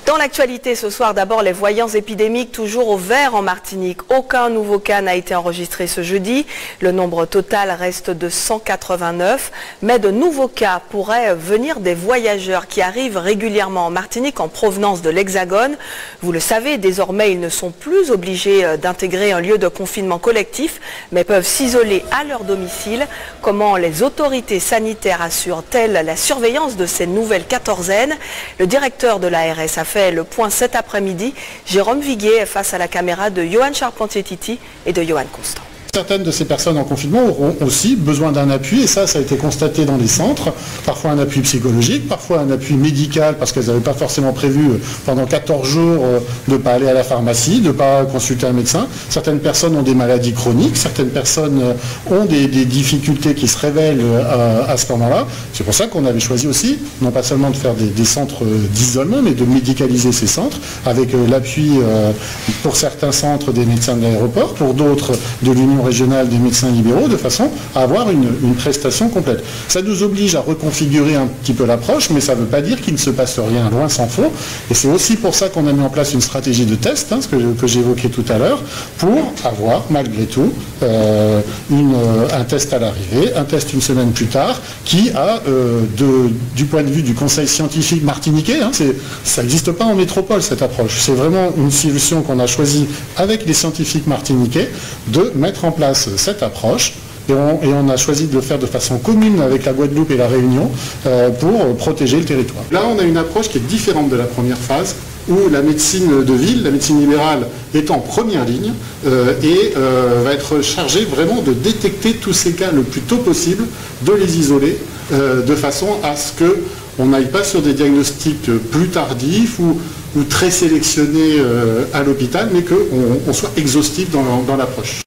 Dans l'actualité ce soir, d'abord les voyants épidémiques toujours au vert en Martinique. Aucun nouveau cas n'a été enregistré ce jeudi. Le nombre total reste de 189. Mais de nouveaux cas pourraient venir des voyageurs qui arrivent régulièrement en Martinique en provenance de l'Hexagone. Vous le savez, désormais ils ne sont plus obligés d'intégrer un lieu de confinement collectif, mais peuvent s'isoler à leur domicile. Comment les autorités sanitaires assurent-elles la surveillance de ces nouvelles quatorzaines? Le directeur de l'ARS a fait le point cet après-midi. Jérôme Viguier face à la caméra de Johan Charpentier-Titi et de Johan Constant. Certaines de ces personnes en confinement auront aussi besoin d'un appui, et ça a été constaté dans les centres, parfois un appui psychologique, parfois un appui médical, parce qu'elles n'avaient pas forcément prévu pendant 14 jours de ne pas aller à la pharmacie, de ne pas consulter un médecin. Certaines personnes ont des maladies chroniques, certaines personnes ont des difficultés qui se révèlent à ce moment-là. C'est pour ça qu'on avait choisi aussi, non pas seulement de faire des centres d'isolement, mais de médicaliser ces centres, avec l'appui pour certains centres des médecins de l'aéroport, pour d'autres de l'Union régionale des médecins libéraux, de façon à avoir une prestation complète. Ça nous oblige à reconfigurer un petit peu l'approche, mais ça ne veut pas dire qu'il ne se passe rien, loin s'en faut. Et c'est aussi pour ça qu'on a mis en place une stratégie de test, ce que j'évoquais tout à l'heure, pour avoir, malgré tout, un test à l'arrivée, un test une semaine plus tard, qui a, du point de vue du conseil scientifique martiniquais, ça n'existe pas en métropole cette approche. C'est vraiment une solution qu'on a choisie avec les scientifiques martiniquais de mettre en place cette approche. Et on a choisi de le faire de façon commune avec la Guadeloupe et la Réunion pour protéger le territoire. Là, on a une approche qui est différente de la première phase, où la médecine de ville, la médecine libérale, est en première ligne et va être chargée vraiment de détecter tous ces cas le plus tôt possible, de les isoler, de façon à ce qu'on n'aille pas sur des diagnostics plus tardifs ou très sélectionnés à l'hôpital, mais qu'on soit exhaustif dans l'approche.